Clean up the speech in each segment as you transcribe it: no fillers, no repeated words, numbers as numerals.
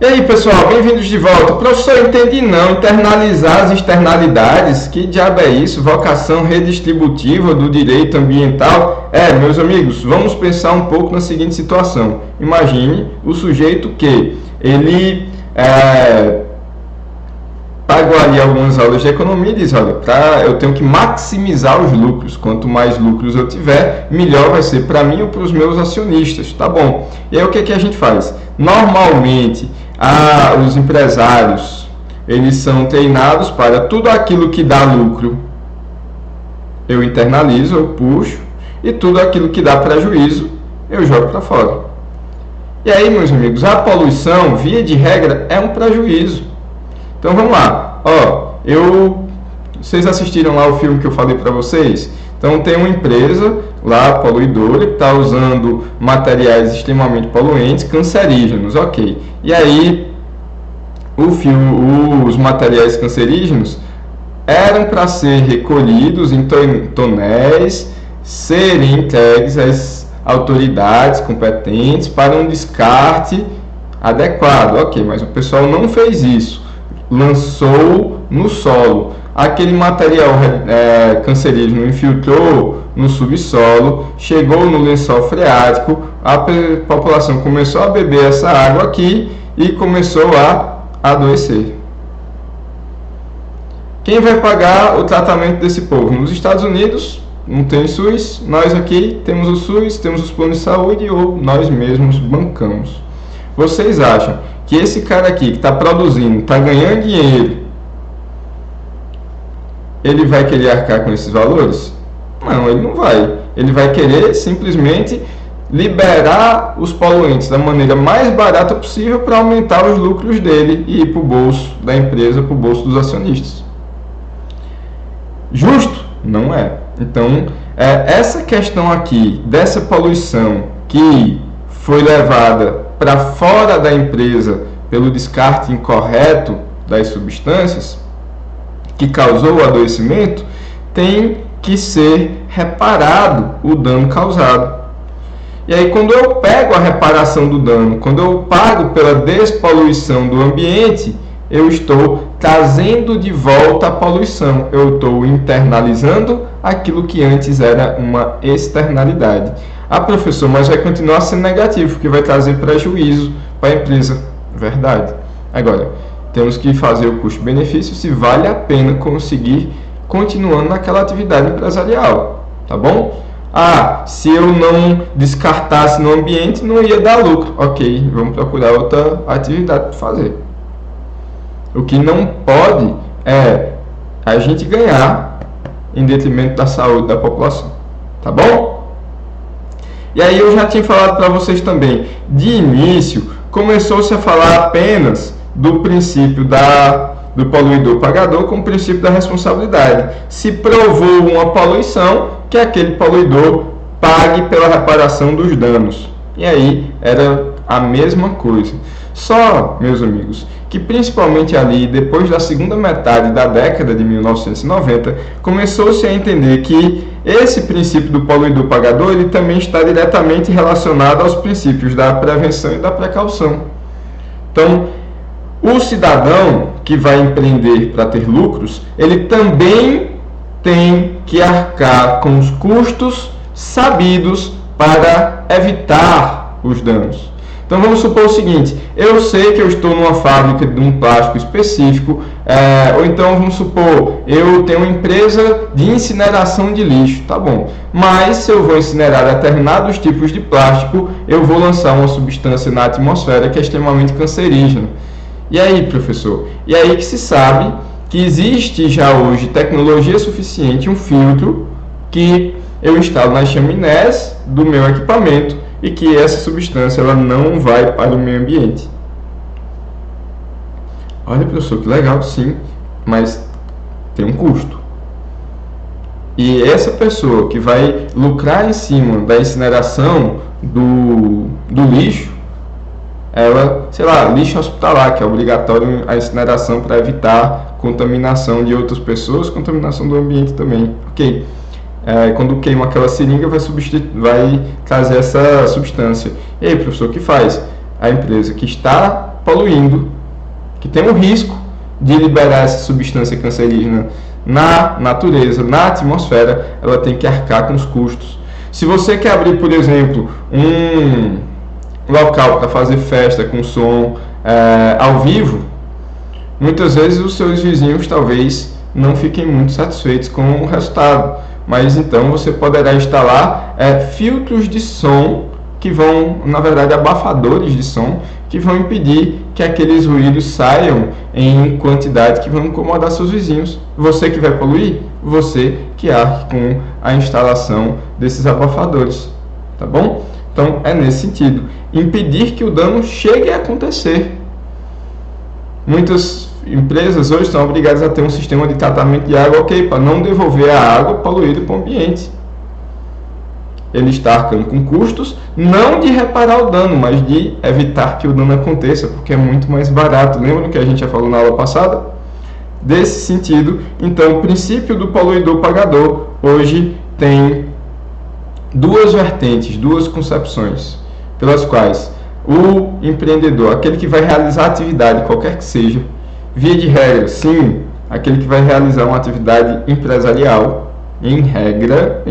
E aí, pessoal, bem-vindos de volta. Professor, entendi não, internalizar as externalidades, que diabo é isso? Vocação redistributiva do direito ambiental? Meus amigos, vamos pensar um pouco na seguinte situação. Imagine o sujeito que ele pagou ali algumas aulas de economia e diz, olha, eu tenho que maximizar os lucros. Quanto mais lucros eu tiver, melhor vai ser para mim ou para os meus acionistas. Tá bom. E aí o que a gente faz? Normalmente, os empresários, eles são treinados para tudo aquilo que dá lucro, eu internalizo, eu puxo, e tudo aquilo que dá prejuízo, eu jogo para fora. E aí, meus amigos, a poluição, via de regra, é um prejuízo. Então vamos lá, vocês assistiram lá o filme que eu falei para vocês? Então tem uma empresa lá, poluidora, que está usando materiais extremamente poluentes, cancerígenos, ok. E aí, os materiais cancerígenos eram para ser recolhidos em tonéis, serem entregues às autoridades competentes para um descarte adequado, ok. Mas o pessoal não fez isso, lançou no solo. Aquele material cancerígeno infiltrou no subsolo, chegou no lençol freático, a população começou a beber essa água aqui e começou a adoecer. Quem vai pagar o tratamento desse povo? Nos Estados Unidos não tem SUS, nós aqui temos o SUS, temos os planos de saúde ou nós mesmos bancamos. Vocês acham que esse cara aqui que está produzindo, está ganhando dinheiro, ele vai querer arcar com esses valores? Não, ele não vai. Ele vai querer simplesmente liberar os poluentes da maneira mais barata possível para aumentar os lucros dele e ir para o bolso da empresa, para o bolso dos acionistas. Justo? Não é. Então, essa questão aqui, dessa poluição que foi levada para fora da empresa pelo descarte incorreto das substâncias, que causou o adoecimento, tem que ser reparado o dano causado. E aí, quando eu pego a reparação do dano, quando eu pago pela despoluição do ambiente, eu estou trazendo de volta a poluição. Eu estou internalizando aquilo que antes era uma externalidade. Professor, mas vai continuar sendo negativo, porque vai trazer prejuízo para a empresa. Verdade. Agora, temos que fazer o custo-benefício se vale a pena conseguir continuando naquela atividade empresarial, tá bom? Se eu não descartasse no ambiente, não ia dar lucro. Ok, vamos procurar outra atividade para fazer. O que não pode é a gente ganhar em detrimento da saúde da população, tá bom? E aí eu já tinha falado para vocês também, de início, começou-se a falar apenas do princípio do poluidor-pagador como princípio da responsabilidade. Se provou uma poluição, que aquele poluidor pague pela reparação dos danos. E aí era a mesma coisa. Só, meus amigos, que principalmente ali, depois da segunda metade da década de 1990, começou-se a entender que esse princípio do poluidor-pagador ele também está diretamente relacionado aos princípios da prevenção e da precaução. Então, o cidadão que vai empreender para ter lucros, ele também tem que arcar com os custos sabidos para evitar os danos. Então vamos supor o seguinte, eu sei que eu estou numa fábrica de um plástico específico, ou então vamos supor, eu tenho uma empresa de incineração de lixo, tá bom, mas se eu vou incinerar determinados tipos de plástico, eu vou lançar uma substância na atmosfera que é extremamente cancerígena. E aí, professor? E aí que se sabe que existe já hoje tecnologia suficiente, um filtro que eu instalo nas chaminés do meu equipamento e que essa substância ela não vai para o meio ambiente. Olha, professor, que legal, sim, mas tem um custo. E essa pessoa que vai lucrar em cima da incineração do lixo, ela, sei lá, lixo hospitalar, que é obrigatório a incineração para evitar contaminação de outras pessoas, contaminação do ambiente também. Ok. Quando queima aquela seringa, vai trazer essa substância. E aí, professor, o que faz? A empresa que está poluindo, que tem o risco de liberar essa substância cancerígena na natureza, na atmosfera, ela tem que arcar com os custos. Se você quer abrir, por exemplo, um local para fazer festa com som ao vivo, muitas vezes os seus vizinhos talvez não fiquem muito satisfeitos com o resultado, mas então você poderá instalar filtros de som que vão, na verdade, abafadores de som, que vão impedir que aqueles ruídos saiam em quantidade que vão incomodar seus vizinhos. Você que vai poluir, você que arque com a instalação desses abafadores, tá bom? Então é nesse sentido, impedir que o dano chegue a acontecer. Muitas empresas hoje estão obrigadas a ter um sistema de tratamento de água, para não devolver a água poluída para o ambiente. Ele está arcando com custos, não de reparar o dano, mas de evitar que o dano aconteça, porque é muito mais barato. Lembra do que a gente já falou na aula passada? Desse sentido, então, o princípio do poluidor-pagador hoje tem duas vertentes, duas concepções, pelas quais o empreendedor, aquele que vai realizar atividade, qualquer que seja, via de regra, sim, aquele que vai realizar uma atividade empresarial, em regra,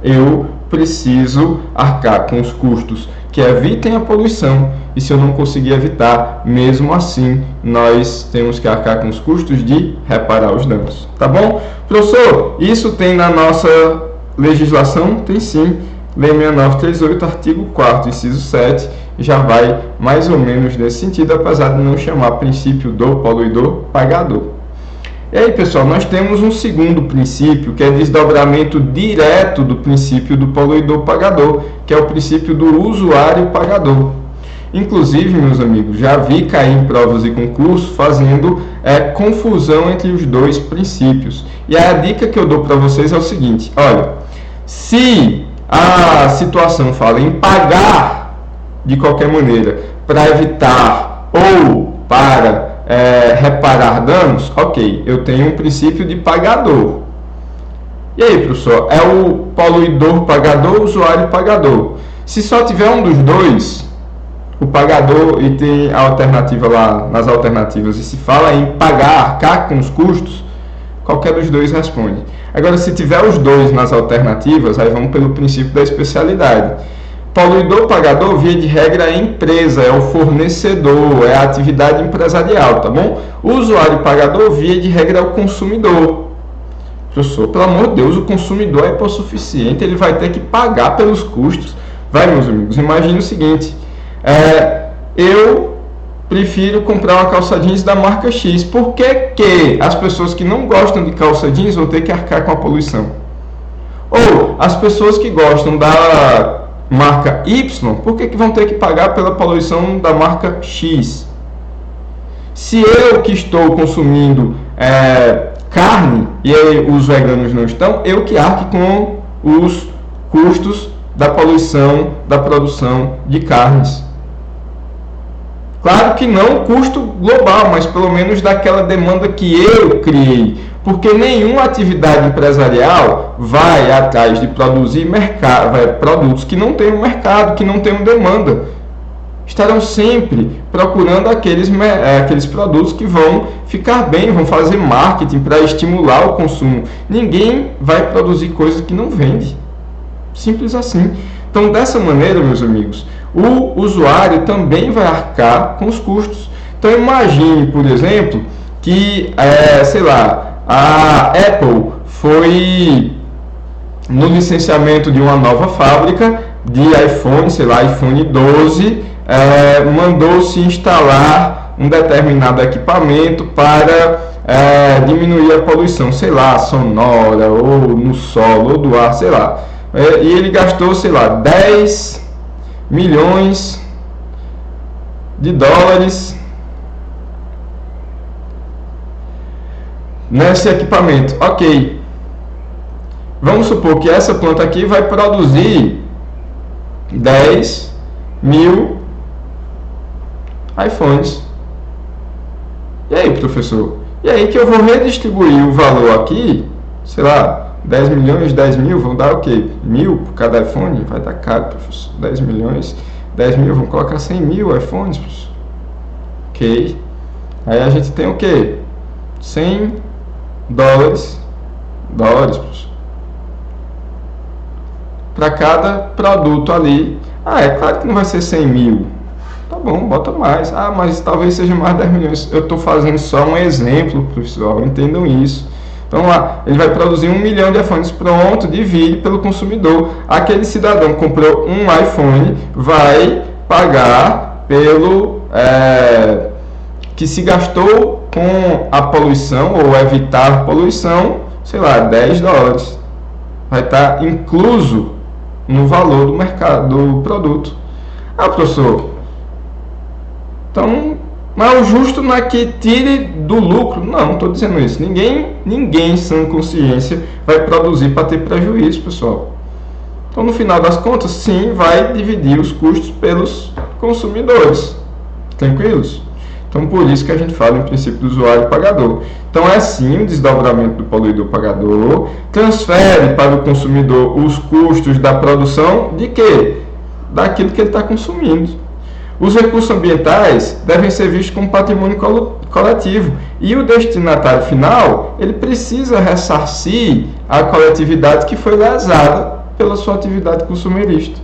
eu preciso arcar com os custos que evitem a poluição, e se eu não conseguir evitar, mesmo assim, nós temos que arcar com os custos de reparar os danos. Tá bom? Professor, isso tem na nossa legislação? Tem sim. Lei 6938, artigo 4º, inciso 7, já vai mais ou menos nesse sentido, apesar de não chamar princípio do poluidor-pagador. E aí, pessoal, nós temos um segundo princípio, que é desdobramento direto do princípio do poluidor-pagador, que é o princípio do usuário-pagador. Inclusive, meus amigos, já vi cair em provas e concursos fazendo confusão entre os dois princípios. E a dica que eu dou para vocês é o seguinte: olha, se a situação fala em pagar de qualquer maneira para evitar ou para reparar danos, ok, eu tenho um princípio de pagador. E aí, professor, é o poluidor-pagador ou usuário-pagador? Se só tiver um dos dois, o pagador, e tem a alternativa lá nas alternativas, e se fala em pagar, arcar com os custos, qualquer dos dois responde. Agora, se tiver os dois nas alternativas, aí vamos pelo princípio da especialidade. Poluidor-pagador, via de regra, é a empresa, é o fornecedor, é a atividade empresarial, tá bom? O usuário-pagador, via de regra, é o consumidor. Professor, pelo amor de Deus, o consumidor é hipossuficiente, ele vai ter que pagar pelos custos. Vai, meus amigos, imagine o seguinte: eu prefiro comprar uma calça jeans da marca X. Por que as pessoas que não gostam de calça jeans vão ter que arcar com a poluição? Ou as pessoas que gostam da marca Y, por que vão ter que pagar pela poluição da marca X? Se eu que estou consumindo carne e os veganos não estão, eu que arque com os custos da poluição da produção de carnes. Claro que não o custo global, mas pelo menos daquela demanda que eu criei. Porque nenhuma atividade empresarial vai atrás de produzir produtos que não tenham mercado, que não tenham demanda. Estarão sempre procurando aqueles produtos que vão ficar bem, vão fazer marketing para estimular o consumo. Ninguém vai produzir coisa que não vende. Simples assim. Então, dessa maneira, meus amigos, o usuário também vai arcar com os custos. Então, imagine, por exemplo, que, a Apple foi no licenciamento de uma nova fábrica de iPhone, iPhone 12, mandou-se instalar um determinado equipamento para diminuir a poluição, sonora, ou no solo, ou do ar, e ele gastou, 10 milhões de dólares nesse equipamento. Ok, vamos supor que essa planta aqui vai produzir 10 mil iPhones. E aí, professor? E aí que eu vou redistribuir o valor aqui, 10 milhões, 10 mil, vão dar o quê? 1.000 por cada iPhone? Vai dar caro, professor. 10 milhões, 10 mil, vamos colocar 100 mil iPhones, professor. Ok. Aí a gente tem o que? 100 dólares, para cada produto ali. Ah, é claro que não vai ser 100 mil. Tá bom, bota mais. Ah, mas talvez seja mais 10 milhões. Eu estou fazendo só um exemplo, pessoal, entendam isso. Então lá, ele vai produzir 1 milhão de iPhones, pronto, divide pelo consumidor. Aquele cidadão que comprou um iPhone vai pagar pelo que se gastou com a poluição ou evitar poluição, sei lá, 10 dólares. Vai estar incluso no valor do mercado, do produto. Ah, professor, então, mas o justo não é que tire do lucro. Não estou dizendo isso. Ninguém sem consciência vai produzir para ter prejuízo, pessoal. Então, no final das contas, sim, vai dividir os custos pelos consumidores. Tranquilos? Então, por isso que a gente fala em princípio do usuário pagador. Então, é sim o desdobramento do poluidor pagador, transfere para o consumidor os custos da produção de quê? Daquilo que ele está consumindo. Os recursos ambientais devem ser vistos como patrimônio coletivo e o destinatário final ele precisa ressarcir a coletividade que foi lesada pela sua atividade consumerista.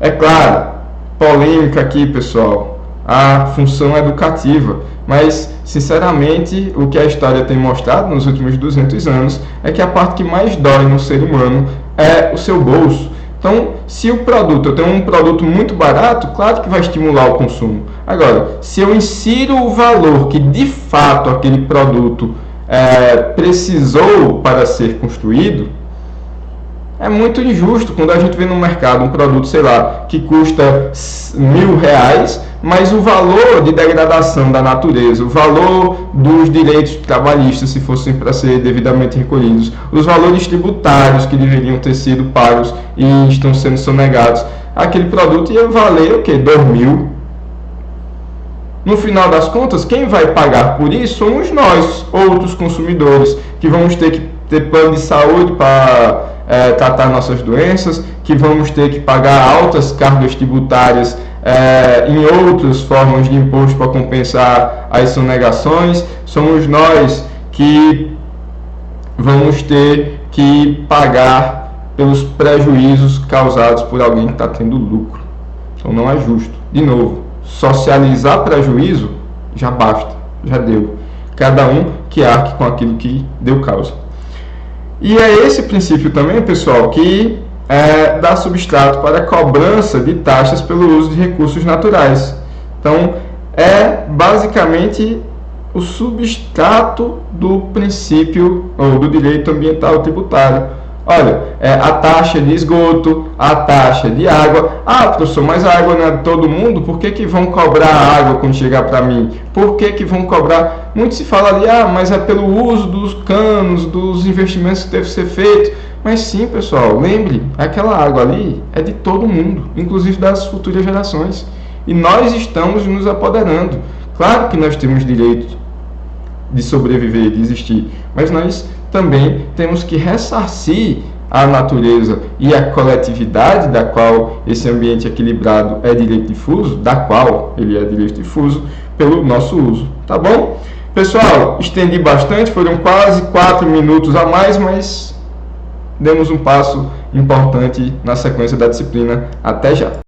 É claro, polêmica aqui, pessoal, a função educativa, mas sinceramente o que a história tem mostrado nos últimos 200 anos é que a parte que mais dói no ser humano é o seu bolso. Então, se o produto, eu tenho um produto muito barato, claro que vai estimular o consumo. Agora, se eu insiro o valor que de fato aquele produto precisou para ser construído, é muito injusto quando a gente vê no mercado um produto, sei lá, que custa R$1.000, mas o valor de degradação da natureza, o valor dos direitos trabalhistas, se fossem para ser devidamente recolhidos, os valores tributários que deveriam ter sido pagos e estão sendo sonegados, aquele produto ia valer o quê? R$2.000. No final das contas, quem vai pagar por isso somos nós, outros consumidores, que vamos ter que ter plano de saúde para tratar nossas doenças, que vamos ter que pagar altas cargas tributárias em outras formas de imposto para compensar as sonegações. Somos nós que vamos ter que pagar pelos prejuízos causados por alguém que está tendo lucro. Então não é justo. De novo, socializar prejuízo já basta, já deu. Cada um que arque com aquilo que deu causa. E é esse princípio também, pessoal, que dá substrato para a cobrança de taxas pelo uso de recursos naturais. Então, é basicamente o substrato do princípio ou do direito ambiental tributário. Olha, a taxa de esgoto, a taxa de água. Ah, professor, mas a água não é de todo mundo? Por que vão cobrar a água quando chegar para mim? Por que vão cobrar? Muito se fala ali, mas é pelo uso dos canos, dos investimentos que deve ser feito. Mas sim, pessoal, lembre, aquela água ali é de todo mundo, inclusive das futuras gerações. E nós estamos nos apoderando. Claro que nós temos direito de sobreviver, de existir, mas nós também temos que ressarcir a natureza e a coletividade da qual esse ambiente equilibrado é direito difuso, da qual ele é direito difuso, pelo nosso uso, tá bom? Pessoal, estendi bastante, foram quase 4 minutos a mais, mas demos um passo importante na sequência da disciplina. Até já!